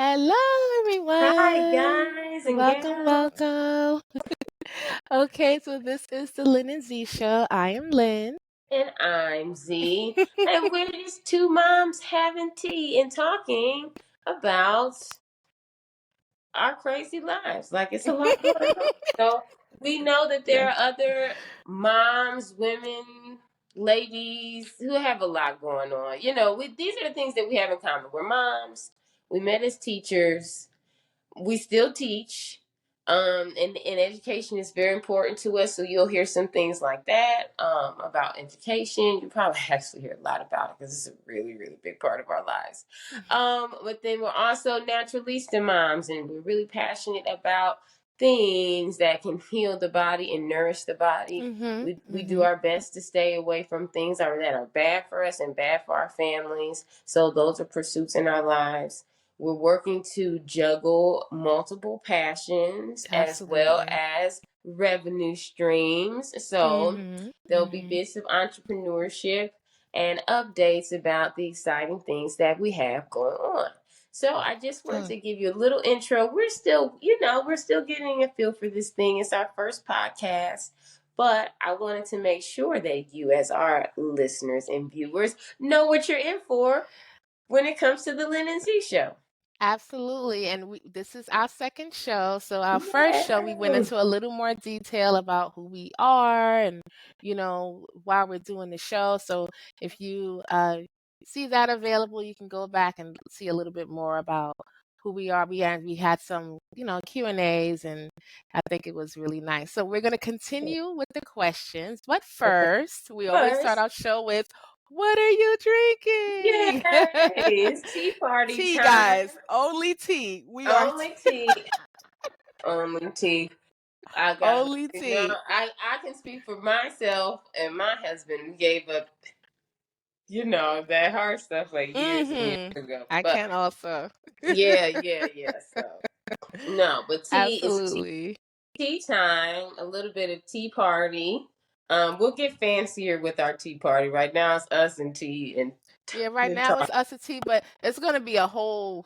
Hello, Hi, everyone. guys and Welcome, gals. welcome. Okay, so this is the Lynn and Zee show. I am Lynn. And I'm Z. And we're just two moms having tea and talking about our crazy lives. Like, it's a lot going on. So, we know that there Yes. are other moms, women, ladies who have a lot going on. These are the things that we have in common. We're moms, we met as teachers, we still teach, and education is very important to us, so you'll hear some things like that, about education. You probably actually hear a lot about it because it's a really, really big part of our lives. But then we're also naturalista moms, and we're really passionate about things that can heal the body and nourish the body. Mm-hmm. We do Mm-hmm. our best to stay away from things that are bad for us and bad for our families, so those are pursuits in our lives. We're working to juggle multiple passions as well Absolutely. as revenue streams. So Mm-hmm. there'll be Mm-hmm. bits of entrepreneurship and updates about the exciting things that we have going on. So I just wanted Excellent. to give you a little intro. We're still getting a feel for this thing. It's our first podcast, but I wanted to make sure that you, as our listeners and viewers, know what you're in for when it comes to the Lynn and Z show. Absolutely. And this is our second show. So our first show, we went Yay! into a little more detail about who we are and, why we're doing the show. So if you see that available, you can go back and see a little bit more about who we are. We had some, Q&As, and I think it was really nice. So we're going to continue with the questions. But Okay. first, we always start First, our show with, what are you yay! drinking? It's tea party Tea, time. guys. Only tea. We are Only tea. Only tea. I got, only you know, tea. I can speak for myself and my husband. We gave up, that hard stuff like years and years Mm-hmm. ago. I But can also. yeah, yeah, yeah. So no, but tea is Absolutely. tea time, a little bit of tea party. We'll get fancier with our tea party. Right now, it's us and tea and Yeah, right and now talk. it's us a tea, but it's gonna be a whole,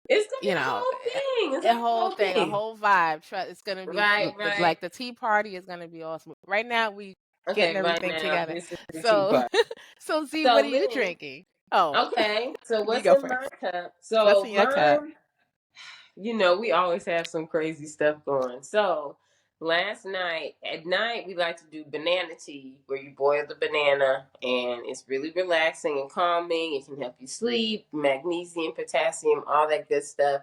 It's gonna you be a know, whole thing. It's a gonna be a whole whole thing, a thing. whole vibe. It's gonna be Right, right. like the tea party is gonna be awesome. Right now we getting Okay, right everything now together. this is the tea So, party. so Z, what So are you Lynn, drinking? Oh, okay. So you what's go in my first. cup? What's So in your cup? mine, we always have some crazy stuff going. So last night at night we like to do banana tea, where you boil the banana and it's really relaxing and calming. It can help you sleep, magnesium, potassium, all that good stuff.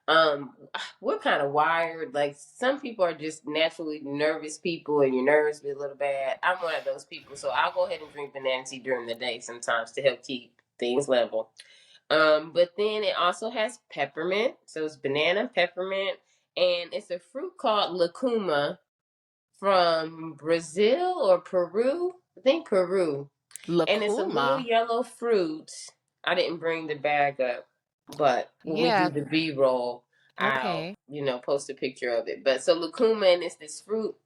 um we're kind of wired, like some people are just naturally nervous people and your nerves be a little bad. I'm one of those people, so I'll go ahead and drink banana tea during the day sometimes to help keep things level. But then it also has peppermint. So it's banana, peppermint, and it's a fruit called lucuma from Brazil or Peru. I think Peru. And it's a little Lacuma. yellow fruit. I didn't bring the bag up, but when we do Yeah. the B roll, I'll, Okay. post a picture of it. But so lucuma, and it's this fruit,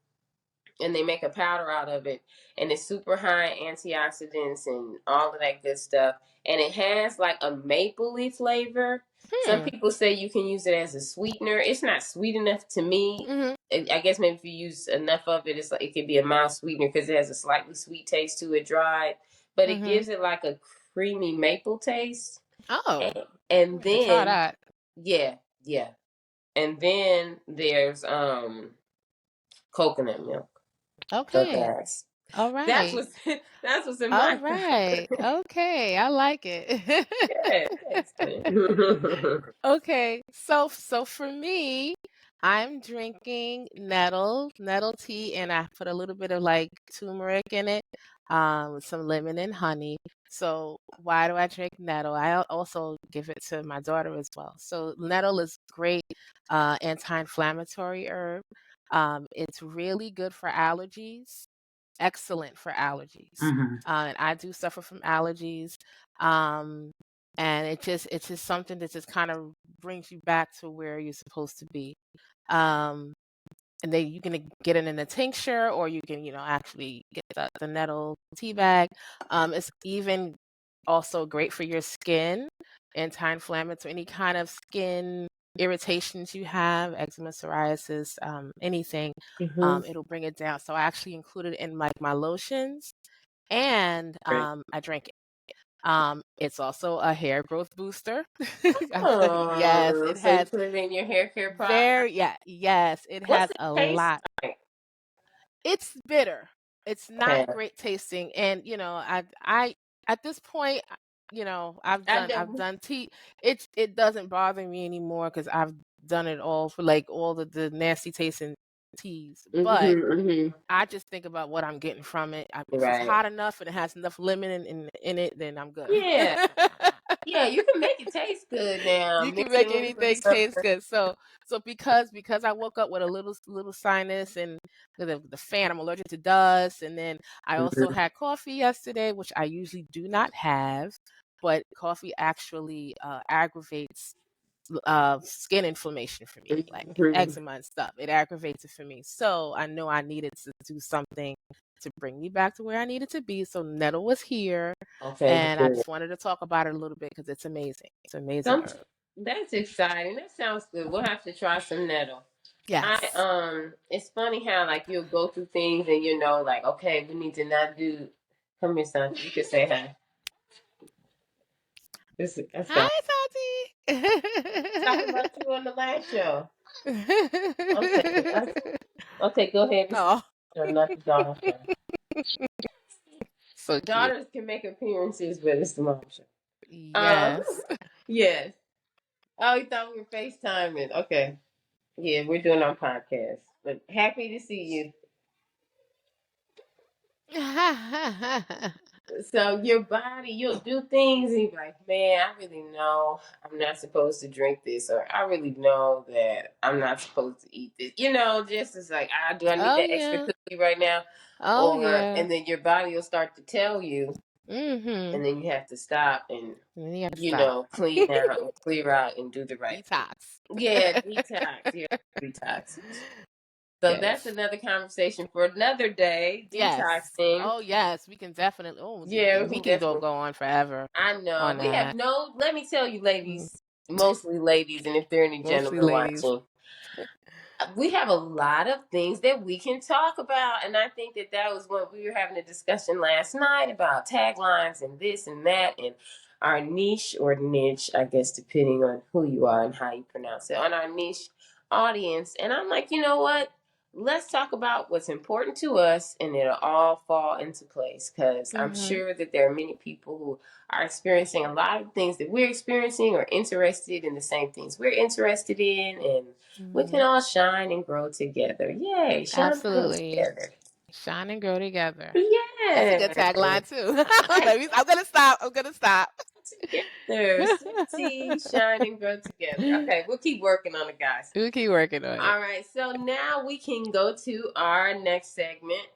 and they make a powder out of it, and it's super high antioxidants and all of that good stuff, and it has like a mapley flavor. Some Hmm. people say you can use it as a sweetener. It's not sweet enough to me. Mm-hmm. I guess maybe if you use enough of it, it's like it could be a mild sweetener because it has a slightly sweet taste to it, dried, but it Mm-hmm. gives it like a creamy maple taste. Oh, And I try then, that. yeah, yeah, and then there's coconut milk for Okay. gas. All That's right. what's that's what's in All my cup. right. Okay. I like it. Yeah, thanks, man. Okay. So for me, I'm drinking nettle tea, and I put a little bit of like turmeric in it, with some lemon and honey. So why do I drink nettle? I also give it to my daughter as well. So nettle is great, anti-inflammatory herb. It's really good for allergies, excellent for allergies. Mhm. And I do suffer from allergies. Um, and it's just something that just kind of brings you back to where you're supposed to be. Um, and then you can get it in a tincture, or you can, actually get the nettle tea bag. It's even also great for your skin, anti-inflammatory, any kind of skin irritations you have, eczema, psoriasis, anything, Mm-hmm. it'll bring it down. So I actually include it in like my lotions, and Right. I drink it. It's also a hair growth booster. Yes, Oh, it so you has put it in your hair care product? very, yeah, yes, it What's has it a taste lot. like? It's bitter. It's Okay. not great tasting, and I at this point, I've I done know. tea. It doesn't bother me anymore because I've done it all for like all the nasty tasting teas. But Mm-hmm. I just think about what I'm getting from it. If it's Right. hot enough and it has enough lemon in it, then I'm good. Yeah. Yeah, you can make it taste good now. You can Mix it make in with anything something. taste good. So because I woke up with a little sinus and the fan, I'm allergic to dust, and then I also Mhm. had coffee yesterday, which I usually do not have, but coffee actually aggravates skin inflammation for me, like Mhm. eczema and stuff. It aggravates it for me. So I know I needed to do something to bring me back to where I needed to be. So Nettle was here, Okay, and I good. just wanted to talk about it a little bit because it's amazing. It's an amazing Some herb. that's exciting. That sounds good. We'll have to try some nettle. Yes. It's funny how like you'll go through things and like, okay, we need to not do. Come here, son. You can say hi. That's fine. Hi, Talking about you on the last show. Okay, Tati. okay, go ahead. This is Oh, show, not the daughter show. so cute. Daughters can make appearances, but it's the mom show. Um, Yes. yes. Oh, you thought we were FaceTiming. Okay. Yeah, we're doing our podcast. But happy to see you. So your body, you'll do things and you're like, man, I really know I'm not supposed to drink this, or I really know that I'm not supposed to eat this. Just as like, do I need Oh that extra yeah. cookie right now? Oh Or yeah. and then your body will start to tell you, Mhm. and then you have to stop and And then you have to stop. clean out and clear out and do the right thing. Detox. Yeah, detox. Yeah, detox. So that's Yes. another conversation for another day. Yes. Detoxing. Oh yes. We can definitely. Oh, Yeah, we we can can definitely. go on forever I know. on We have that. no, let me tell you, Mhm. ladies, mostly ladies, and if there are any Mostly gentlemen ladies. watching, we have a lot of things that we can talk about. And I think that was what we were having a discussion last night about taglines and this and that and our niche or niche, I guess, depending on who you are and how you pronounce it, on our niche audience. And I'm like, you know what? Let's talk about what's important to us and it'll all fall into place because I'm Mhm. sure that there are many people who are experiencing a lot of things that we're experiencing or interested in the same things we're interested in, and we can Mhm. all shine and grow together. Yay, shine and grow Absolutely. together. Shine and grow together. That's a good Yeah. tagline too. I I'm gonna stop. I'm gonna stop. together. Sip tea, shine and grow together. Okay, we'll keep working on it, guys. We'll keep working on it. All right, so now we can go to our next segment,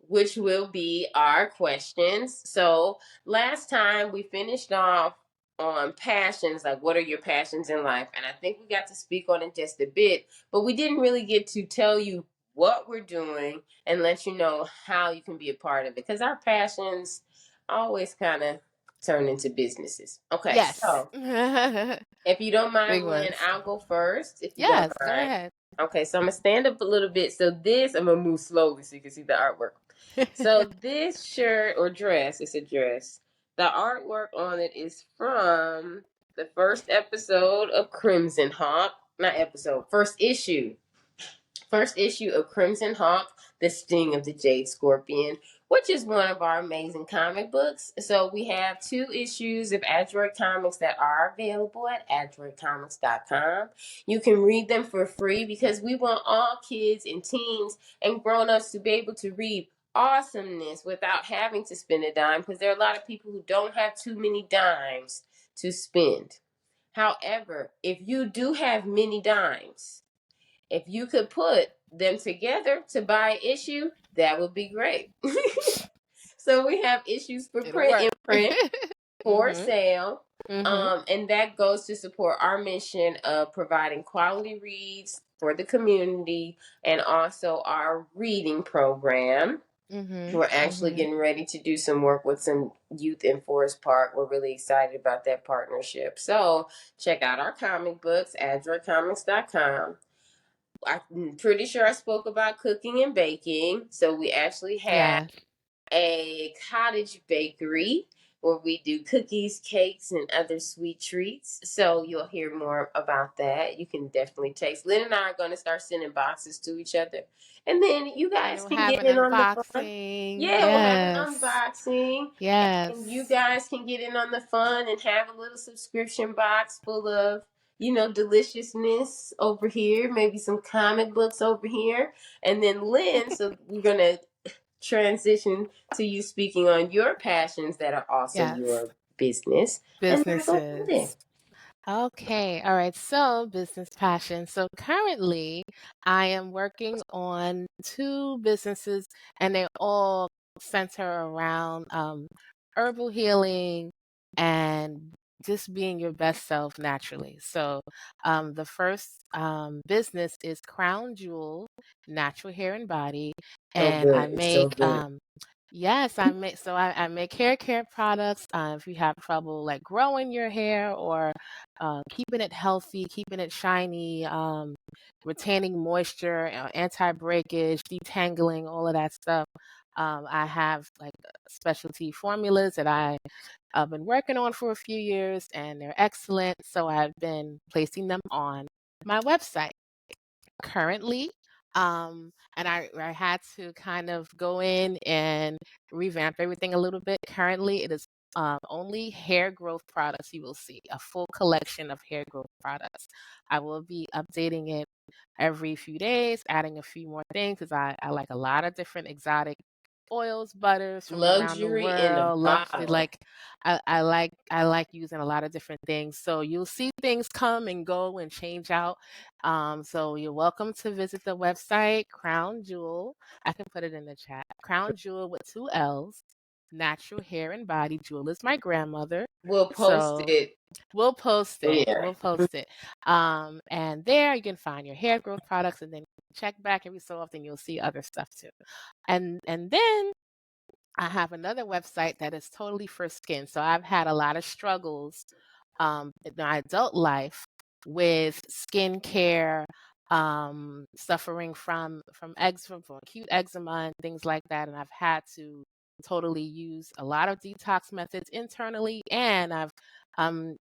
which will be our questions. So last time we finished off on passions, like what are your passions in life? And I think we got to speak on it just a bit, but we didn't really get to tell you what we're doing and let you know how you can be a part of it. Because our passions always kind of turn into businesses. Okay, Yes. so if you don't Big mind, Lynn, ones. I'll go first. If you don't Yes, go mind. ahead. Okay, so I'm gonna stand up a little bit. So this, I'm gonna move slowly so you can see the artwork. So this shirt or dress, it's a dress. The artwork on it is from the first episode of Crimson Hawk. Not episode, first issue. First issue of Crimson Hawk, The Sting of the Jade Scorpion, which is one of our amazing comic books. So we have 2 issues of Adroit Comics that are available at adroitcomics.com. You can read them for free because we want all kids and teens and grown-ups to be able to read awesomeness without having to spend a dime, because there are a lot of people who don't have too many dimes to spend. However, if you do have many dimes, if you could put them together to buy an issue, that would be great. So we have issues for It'll print work. and print for Mhm. sale. Mhm. And that goes to support our mission of providing quality reads for the community and also our reading program. We're actually getting ready to do some work with some youth in Forest Park. We're really excited about that partnership. So check out our comic books, adroitcomics.com. I'm pretty sure I spoke about cooking and baking. So we actually have Yes. a cottage bakery where we do cookies, cakes, and other sweet treats. So you'll hear more about that. You can definitely taste. Lynn and I are going to start sending boxes to each other. And then you And guys we'll can have get an in on the fun. unboxing. Yeah, we'll have an Yes. unboxing. And you Yes. guys can get in on the fun and have a little subscription box full of, deliciousness over here, maybe some comic books over here. And then Lynn, so we're going to transition to you speaking on your passions that are also Yes. your business, and then go from there. Businesses. Okay. All right. So, business passion. So, currently, I am working on two businesses, and they all center around herbal healing and just being your best self naturally. So, the first business is Crown Jewel Natural Hair and Body, So and I good. It's so make good. yes, I make hair care products. If you have trouble like growing your hair or keeping it healthy, keeping it shiny, retaining moisture, anti-breakage, detangling, all of that stuff. I have like specialty formulas that I've been working on for a few years, and they're excellent. So I've been placing them on my website currently. And I had to kind of go in and revamp everything a little bit. Currently, it is only hair growth products you will see, a full collection of hair growth products. I will be updating it every few days, adding a few more things because I like a lot of different exotic oils, butters from around the Luxury in a world. Luxury, bottle. like I like using a lot of different things. So you'll see things come and go and change out. So you're welcome to visit the website, Crown Jewel. I can put it in the chat. Crown Jewel with two L's. Natural Hair and Body. Jewel is my grandmother. We'll post So it. we'll post it. Yeah. We'll post it. And there you can find your hair growth products, and then check back every so often. You'll see other stuff too. And then I have another website that is totally for skin. So I've had a lot of struggles in my adult life with skincare, suffering from eczema, from acute eczema and things like that. And I've had to totally use a lot of detox methods internally, and I've um,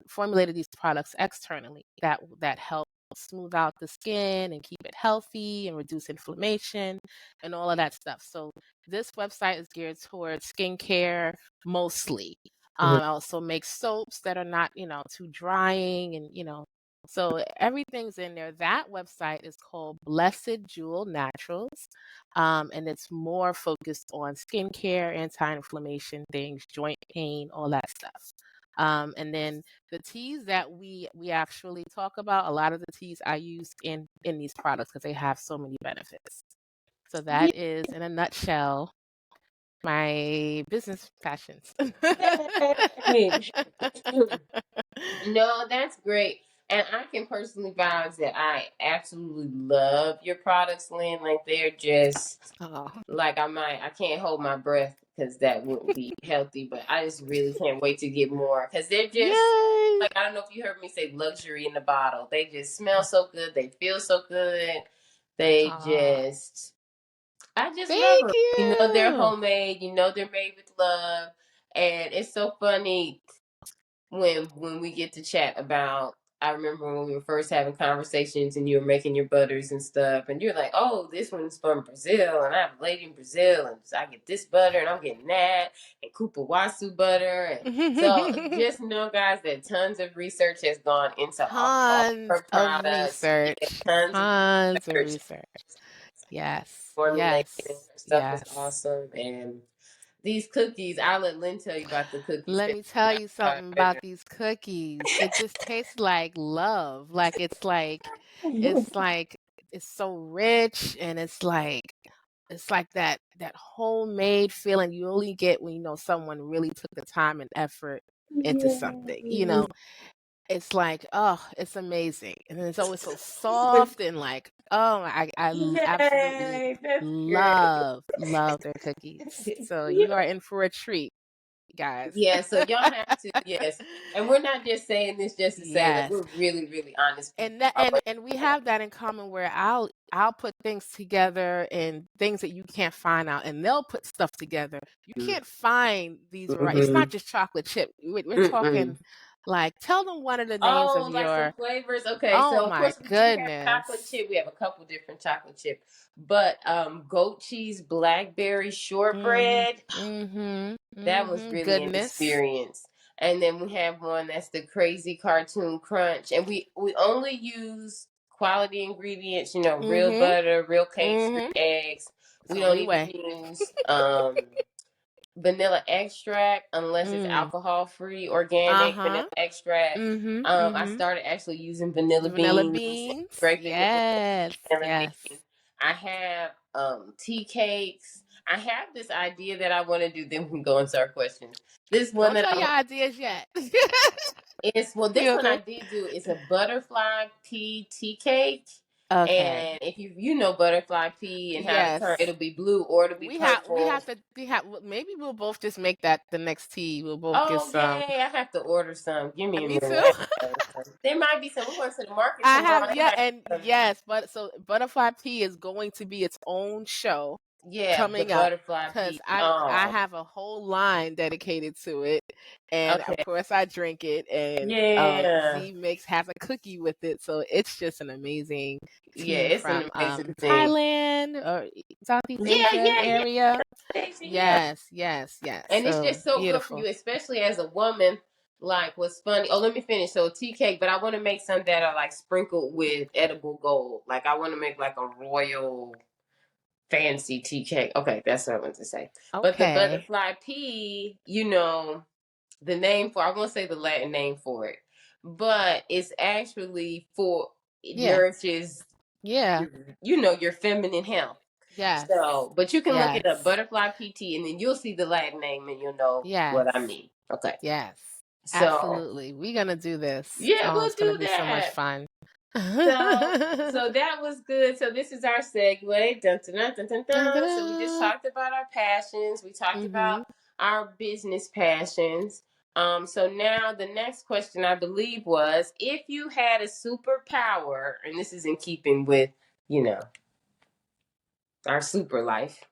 formulated these products externally that help smooth out the skin and keep it healthy and reduce inflammation and all of that stuff. So this website is geared towards skincare mostly. Mhm. I also make soaps that are not, too drying and, so everything's in there. That website is called Blessed Jewel Naturals. And it's more focused on skincare, anti-inflammation things, joint pain, all that stuff. And then the teas that we actually talk about, a lot of the teas I use in these products because they have so many benefits. So Yeah. that is, in a nutshell, my business passions. Yay. No, that's great. And I can personally vouch that I absolutely love your products, Lynn. Like they're just Oh, like I can't hold my breath because that wouldn't be healthy. But I just really can't wait to get more because they're just yay! like I don't know if you heard me say luxury in the bottle. They just smell so good. They feel so good. They Oh, just I just love thank them. They're you. homemade. They're made with love, and it's so funny when we get to chat about. I remember when we were first having conversations and you were making your butters and stuff, and you're like, "Oh, this one's from Brazil, and I have a lady in Brazil, and so I get this butter, and I'm getting that, and Kupawasu butter." And so, just know, guys, that tons of research has gone into all of Tons her of products. Yeah, research. tons of Tons of research. research. Yes. Formulating Yes. her stuff is Yes. awesome, and these cookies. I'll let Lynn tell you about the cookies. Let 'Cause me tell you I something about these cookies. It just tastes like love. It's like it's so rich, and it's like that homemade feeling you only get when someone really took the time and effort into something. Yay. it's like, oh, it's amazing. And then it's always so soft and like, oh, absolutely Yay, that's great. love their cookies. So Yeah. you are in for a treat, guys. Yeah, so y'all have to, yes. And we're not just saying this just to say, like, Yes. we're really, really honest And people. that and we have that in common where I'll put things together and things that you can't find out, and they'll put stuff together. You can't find these It's Mm-hmm. not just chocolate chip. We're Mm-mm. talking like, tell them one of the names of Oh, like some your. flavors. Okay, Oh so of my course we do have chocolate goodness. chip. We have a couple different chocolate chip, but goat cheese blackberry Mhm. shortbread. Mhm. That was Mhm. really an Goodness. experience. And then we have one that's the crazy cartoon crunch, and we only use quality ingredients. You know, real Mhm. butter, real cage-free Mhm. eggs. It's We the don't only even way. use vanilla extract unless it's Mm. alcohol free organic vanilla Uh-huh. extract. Mhm. I Mhm. started actually using vanilla Vanilla beans, beans. regular Yes. vanilla Yes. beans. I have tea cakes. I have this idea that I want to do. Then we can go into our questions. This one Don't that tell I your want ideas yet. is, well, You this one I okay? did do is a butterfly pea tea cake. Okay. And if you know butterfly pea and how to turn, Yes. it'll be blue or it'll be We purple. have to maybe we'll both just make that the next tea. We'll both get Oh some. yay! I have to order some. Give me a Me minute. too. I have to order some. There might be some. We went to the market I tomorrow. have, They yeah, might and have some. yes, but so butterfly pea is going to be its own show Yeah, the coming up butterfly because pea. I Oh, have a whole line dedicated to it, and of okay. course I drink it, and Yeah, Z makes has a cookie with it, so it's just an amazing yeah. tea It's an from amazing thing. Thailand or Southeast Yeah, Asia yeah, yeah. area. Amazing. Yeah. Yes, yes, yes. And it's So just so good for beautiful. you, especially as a woman. Like, what's funny? Oh, let me finish. So, tea cake, but I want to make some that are like sprinkled with edible gold. Like, I want to make like a royal fancy tea cake. Okay, that's what I want to say. But the Okay. butterfly pea, the name for, I won't say the Latin name for it, but it's actually for, it Yeah. nourishes Yeah. your, your feminine health. Yes. So, but you can look it up, Yes. butterfly PT, and then you'll see the Latin name and you'll know what I Yes. mean. Okay. Yes. So, Absolutely. We're gonna do this. yeah, Oh, we'll it's gonna do be so much that. fun. So that was good. So this is our segue. Dun, dun, dun, dun, dun, dun. So we just Ta-da. talked about our passions. We talked about Mhm. our business passions. So now the next question I believe was, if you had a superpower, and this is in keeping with, you know, our super life.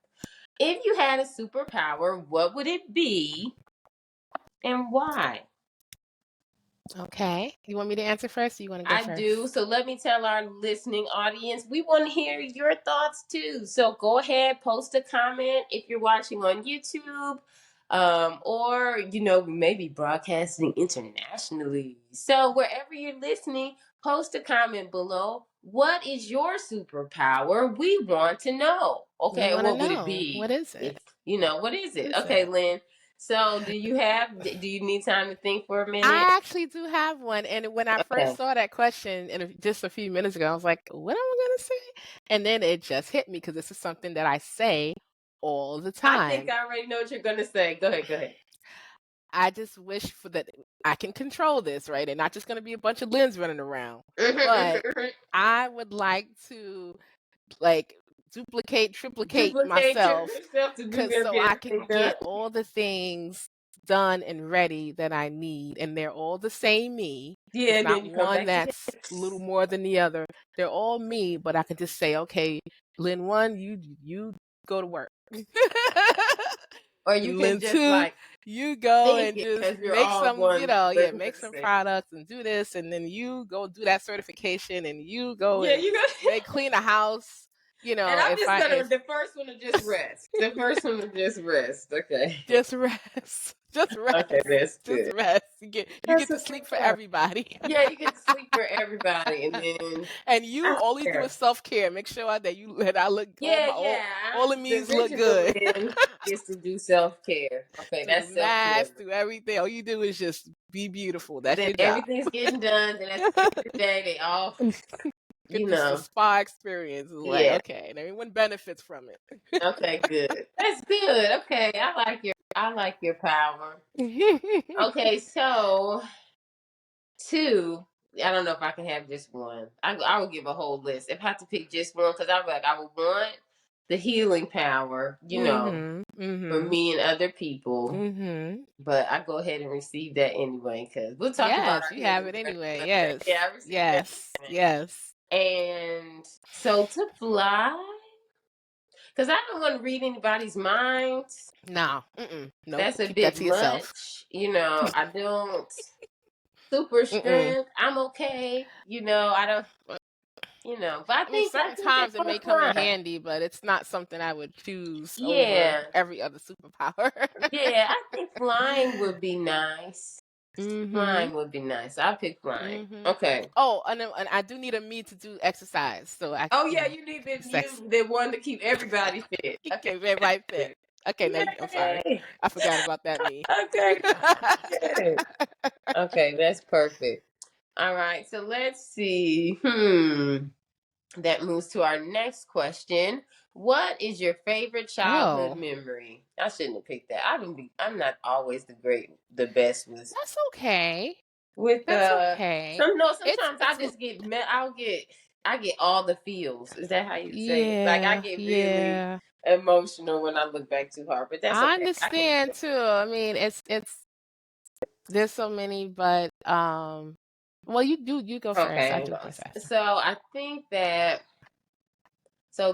If you had a superpower, what would it be and why? Okay. You want me to answer first or you want to go I do. first? So let me tell our listening audience, we want to hear your thoughts too. So go ahead, post a comment if you're watching on YouTube, or we may be broadcasting internationally. So wherever you're listening, post a comment below. What is your superpower? We want to know. We Okay, and want to what would it know. be? What is If it? what is What it? is Okay, it? Lynn. So do you need time to think for a minute? I actually do have one. And when I first Okay. saw that question just a few minutes ago, I was like, what am I going to say? And then it just hit me because this is something that I say all the I think time. I already know what you're gonna say. Go ahead, go ahead. I just wish for that I can control this, right? And not just going to be a bunch of limbs running around. But I would like to like duplicate, triplicate Duplicate myself yourself to do cuz so I can everything done. get all the things done and ready that I need, and they're all the same me. Yeah, It's and then not you come one back together. that's a little more than the other. They're all me, but I can just say, "Okay, Lynn 1, you go to work." Or you can Lynn just 2, like you go think and it just as you're make all some, one yeah, living make some person. products and do this, and then you go do that certification, and you go Yeah, and you go. clean a house. And I'm If just gonna if the first one to just rest. The first one to just rest. Okay. just rest, just Okay, rest, that's just good. rest. You That's get a to good sleep for one. everybody, Yeah, you get to sleep for everybody, and then and you I all you do is care. self care. Make sure that I look Yeah, yeah. all of The me's look original good. Lynn gets to do self care. Okay, Do the that's self care. mask, do everything. All you do is just be beautiful. That's Then your job. everything's getting done. Then at the end of the day, they all, Get you this the know, spa experience. It's like, yeah. okay, and everyone benefits from Okay, good. That's good. Okay, I like your power. it. Okay, so 2, I don't know if I can have just one. I would give a whole list. If I had to pick just one, because I'm like, I would want the healing power, Mhm. for Mhm. me and other people. Mhm. But I go ahead and receive that anyway, because we'll talk about Yes, our you have healing it journey anyway. another day. Yes. Yeah, I received that Yes. anyway. Yes. And so to fly, because I don't want to read anybody's minds. No. Mm-mm. Nope. That's a Keep that bit to yourself. much. I don't. Super Mm-mm. strength. I'm okay. I don't. But I I mean, think they sometimes it want may to come in fly. handy, but it's not something I would choose over Yeah, every other superpower. yeah. I think flying would be nice. Mhm. Flying would be nice. I'll pick flying. Mhm. Okay. Oh, and I do need a me to do exercise, so Oh yeah, you need sex. the one to keep everybody fit. Okay, Okay, very right fit. Okay, now I'm sorry. yay. I forgot about that me. Okay, good. Okay, that's perfect. All right, so let's see. That moves to our next question. What is your favorite childhood Oh, memory? I shouldn't have picked that. I'm not always the best that's okay. with That's okay. sometimes I It's just I get all the feels. Is that how you say it? Like I yeah, get really yeah. emotional when I look back too hard, but that's I okay. I can understand too. I mean, it's there's so many, but well, you go first. Okay, I I'm do going. first after. So I think that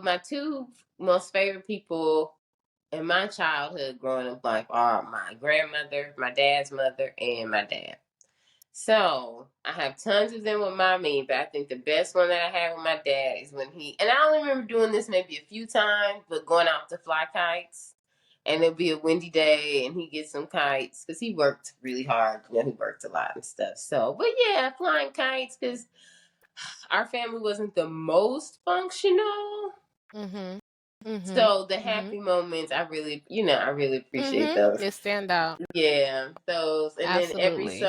my two most favorite people in my childhood growing up life are my grandmother, my dad's mother, and my dad. So I have tons of them with mommy, but I think the best one that I had with my dad is and I only remember doing this maybe a few times, but going out to fly kites. And it'll be a windy day, and he gets some kites because he worked really hard. He worked a lot and stuff. So, but yeah, flying kites because our family wasn't the most functional. Mhm. Mhm. So the Mhm. happy moments, I really appreciate Mhm. those. They stand out. Yeah, those. And then Absolutely.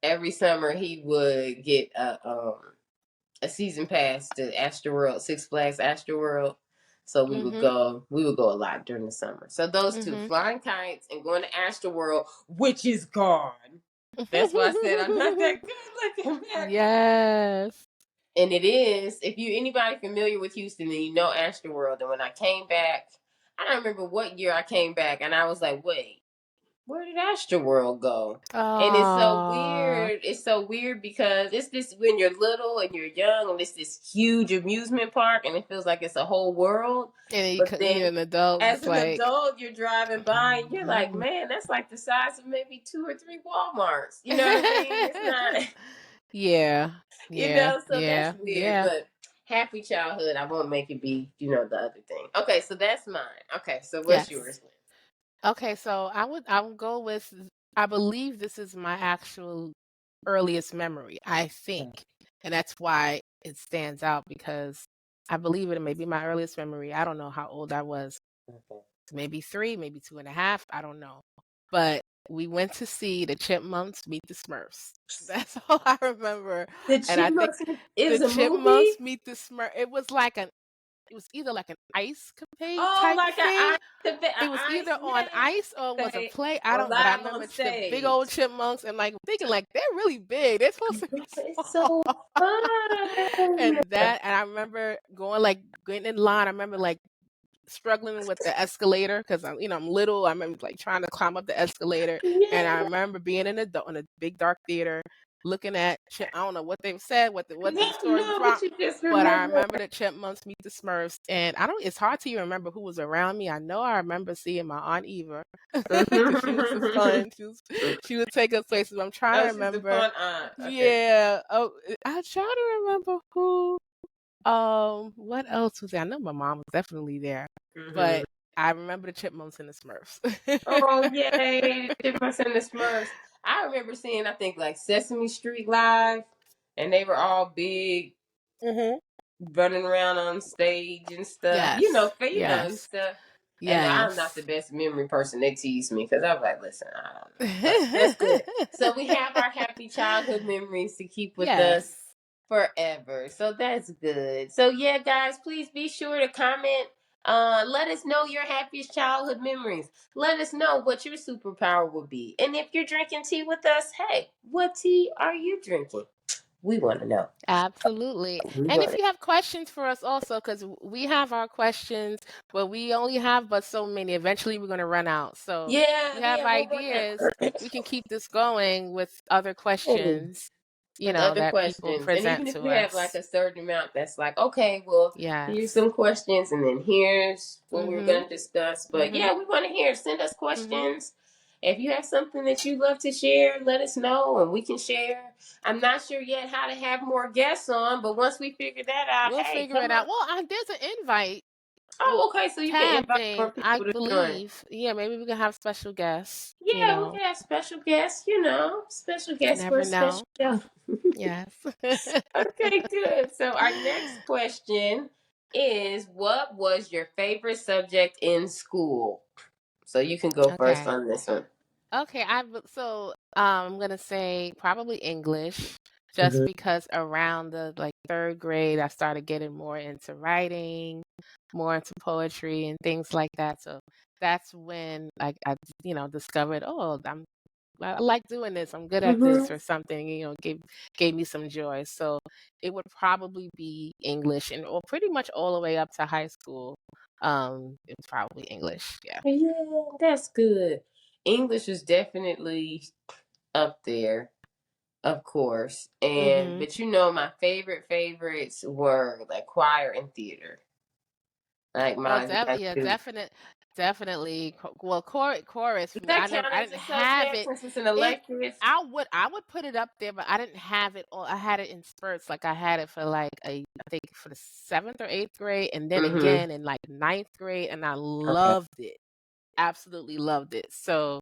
every summer he would get a season pass to Astroworld, Six Flags Astroworld. So Mhm. we would go a lot during the summer. So those two, Mhm. flying kites and going to Astroworld, which is gone. That's why I said I'm not that good looking back. Yes. And it is, if you anybody familiar with Houston, then you know Astroworld. And when I came back, I don't remember what year I came back, and I was like, wait, where did Astroworld go? And it's so Oh. weird. It's so weird because it's this when you're little and you're young, and it's this huge amusement park, and it feels like it's a whole world. And But you're then an adult, as it's an like, adult, you're driving by and you're like, man, that's like the size of maybe 2 or 3 Walmarts. You know what I mean? It's not. yeah, yeah, So that's yeah, weird, yeah, but happy childhood. I won't make it be, the other thing. Okay, so that's mine. Okay, so what's yes. yours? Okay, so I would go with I believe this is my actual earliest memory, I Lynn? think. And that's why it stands out because I believe it may be my earliest memory. I don't know how old I was. Okay. Maybe 3, maybe 2.5. I don't know. But we went to see the Chipmunks meet the Smurfs. That's all I remember. The And I think Chipmunks the is a movie. Chipmunks meet the Smurf. It was either like an ice capade Oh, type like thing. It was an either ice, on ice or it was a yeah, play. I or don't, but I live on remember the big stage. old chipmunks and like thinking like they're really big. They're supposed to be It's small. so fun. And I remember getting in line. I remember like struggling with the escalator because I'm little. I remember like trying to climb up the escalator, and I Yeah, remember being in a big dark theater, looking at I don't know what they said, what the story was no, from, but you just but I remember. remember the Chipmunks meet the Smurfs, and I don't. It's hard to even remember who was around me. I know I remember seeing my aunt Eva because she was the fun. She would take us places. I'm trying Oh, to she's the remember. fun aunt. Okay. Yeah. Oh, I try to remember who. What else was there? I know my mom was definitely there, Hmm. but I remember the Chipmunks and the Smurfs. Oh, yay! Chipmunks and the Smurfs. I remember seeing, I think, like Sesame Street live, and they were all big, Mhm. running around on stage and stuff. Yes. And Yes. stuff. And I'm not the Yes. best memory person. They tease me because I'm like, listen, I don't know, but that's good. So we have our happy childhood memories to keep with us Yes. forever. So that's good. So yeah, guys, please be sure to comment Let us know your happiest childhood memories. Let us know what your superpower would be. And if you're drinking tea with us, hey, what tea are you drinking? We want to know. Absolutely. We And want if to. you have questions for us also, because we have our questions, but we only have but so many. Eventually, we're going to run out. So if Yeah, you have yeah, we'll run ideas, out. we can keep this going with other Hey, questions, with other that people questions. And present even if to you have like us. a certain amount that's like, okay, well, here's Yes. some questions and then here's what we're Mhm. going to discuss. But Mhm. yeah, we want to hear. Send us Mhm. questions. If you have something that you'd love to share, let us know and we can share. I'm not sure yet how to have more guests on, but once we figure that out, We'll hey, figure come it on. out. Well, there's an invite Oh, okay, so you can tab invite more thing, I people to join. believe. Yeah, maybe we can have special guests. Yeah, we can have special guests, special guests for Never a special know. show. Yes. Okay, good. So our next question is, what was your favorite subject in school? So you can go first Okay. on this one. Okay, I'm gonna say probably English, just Hmm. because around the like third grade I started getting more into writing, more into poetry and things like that. So that's when I discovered, oh, I like doing this. I'm good at Hmm. this or something, gave me some joy. So it would probably be English and or pretty much all the way up to high school. It's probably English. Yeah. Yeah, that's good. English is definitely up there, of course. And Mhm. but my favorite favorites were like choir and theater. Like Oh, my yeah, two. definitely. Well, chorus for Does me. that count I as didn't a have subject it. since it's an It, elective? I would put it up there, but I didn't have it all. I had it in spurts. Like I had it for like I think for the seventh or eighth grade, and then Mm-hmm. again in like ninth grade, and I Okay. loved it. Absolutely loved it. So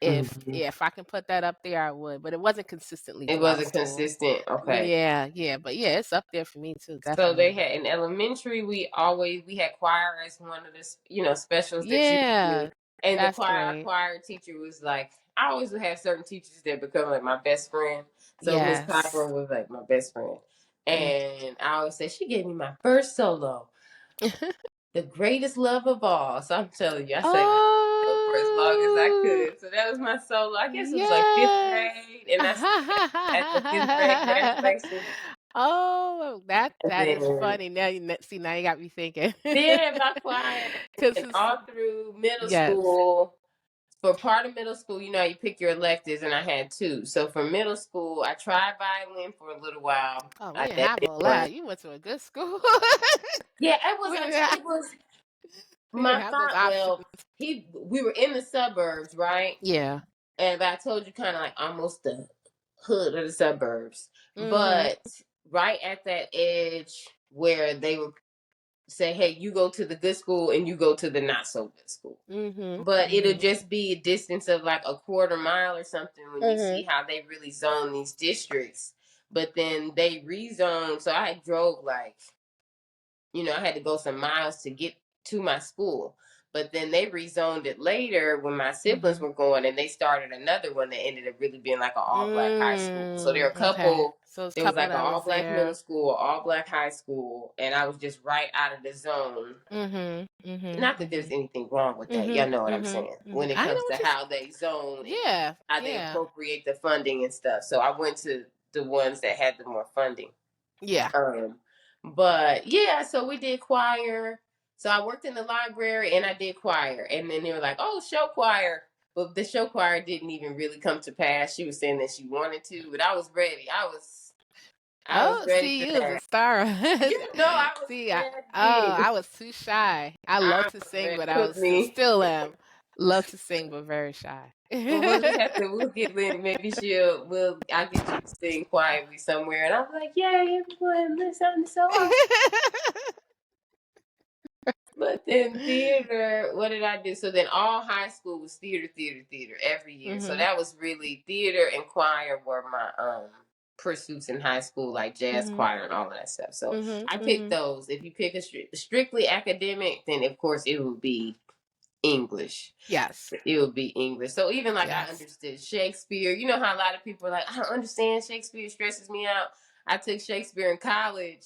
Mm-hmm. if I can put that up there, I would. But it wasn't consistently It throughout wasn't school. consistent. Okay. Yeah, yeah, but yeah, it's up there for me too, So they definitely. had in elementary, we had choir as one of the specials that you could do, Yeah, and that's our great. choir teacher was like, I always would have certain teachers that become like my best friend. So Miss Yes. Cochran was like my best friend, Mm. and I always say she gave me my first solo, the greatest love of all. So I'm telling you, I sang that solo for as long as I Oh, could. So that was my solo. I guess it was like fifth yes. grade, and I sang that at the fifth grade graduation. Oh, And that is then funny. See, now you got me thinking. yeah, about choir. Cause And all through middle yes. school, for part of middle school, you pick your electives, and I had two. So for middle school, I tried violin for a little while. Oh, we didn't That have didn't all work. that. You went to a good school. Yeah, we didn't have, it was we didn't my have those thought. options. Well, we were in the suburbs, right? Yeah. And I told you kind of like almost the hood of the suburbs, Mhm. but right at that edge where they would say, "Hey, you go to the good school and you go to the not so good school." Mhm. But it'll Mhm. just be a distance of like a quarter mile or something when you see Mhm. how they really zone these districts. But then they rezone. So I drove like, I had to go some miles to get to my school. But then they rezoned it later when my siblings Mhm. were going, and they started another one that ended up really being like an all black high school. So there are a Okay. couple, So it's a there was couple like an that all was black middle there. school, all black high school, and I was just right out of the zone. Mhm. Mhm. Not that there's Mhm. anything wrong with that. Y'all Mhm. know what I'm Mhm. saying. Mhm. When it I know comes to what how they zone and Yeah. how they Yeah. appropriate the funding and stuff. So I went to the ones that had the more funding. Yeah. Um, but yeah, so we did choir. So I worked in the library and I did choir. And then they were like, "Oh, show choir." But the show choir didn't even really come to pass. She was saying that she wanted to, but I was ready. I was Oh, ready see, for you was a that. star. I was See, ready. I was too shy. I love I to was sing, ready. but Put me. still am. Love to sing, but very shy. Well, we'll get Lynn. Maybe I'll get you to sing quietly somewhere. And I'll be like, "Yay, everyone, listen, so awesome." But then theater, what did I do? So then all high school was theater, theater, theater every year. So Mhm. that was really theater and choir were my pursuits in high school, like jazz Mhm. choir and all of that stuff. So Mhm. I picked Mhm. those. If you pick a strictly academic, then of course it would be English. Yes. It would be English. So even like I Yes. understood Shakespeare. You know how a lot of people are like, I don't understand Shakespeare, it stresses me out. I took Shakespeare in college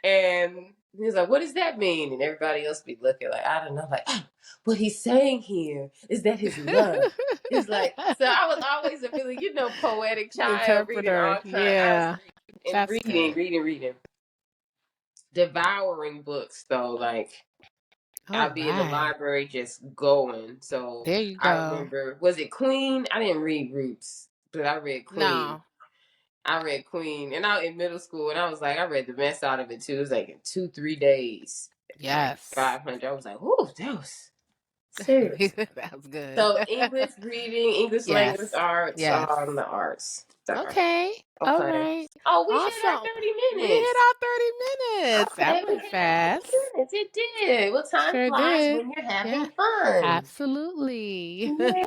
And he's like, what does that mean? And everybody else be looking like, I don't know, like, oh, what he's saying here is that his love is like, so I was always a really, poetic child reading Interpreter. all kind. I was Yeah. reading and That's good. reading, devouring books though. Like All I'd be in the right. library just going. So There you I go. remember, was it Queen? I didn't read Roots, but I read Queen. No. I read Queen, and I in middle school, and I was like, I read the mess out of it too. It was like in 2-3 days, like Yes. 500. I was like, whoo, that was serious. That was good. So English reading, English language Yes. arts, Yes. the art. Okay. All Okay. right. Oh, we hit our Awesome. 30 We hit minutes. our 30 minutes. That Okay, we went hit our 30 fast. minutes. It did. Well, time Sure flies did. when you're Yeah. having fun. Absolutely. Yeah.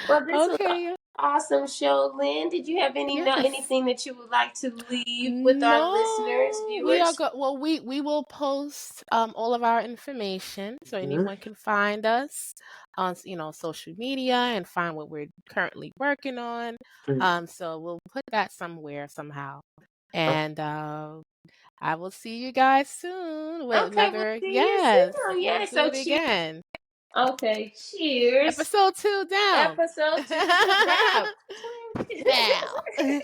Well, this was an Okay. awesome show, Lynn. Did you have Yes. anything that you would like to leave with our listeners, No, we are viewers? well, we will post all of our information so Mhm. anyone can find us on social media and find what we're currently working on. Mhm. So we'll put that somewhere somehow. And Okay. I will see you guys soon with Okay, we'll another, see you yes, soon. we'll Yeah, do so it cheers. again. Okay, cheers. Episode 2 down. Episode 2 is a wrap. Down.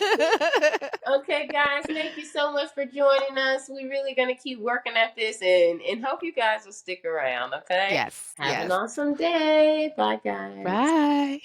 Okay, guys, thank you so much for joining us. We're really going to keep working at this and hope you guys will stick around, okay? Yes, Have an yes. awesome day. Bye, guys. Bye.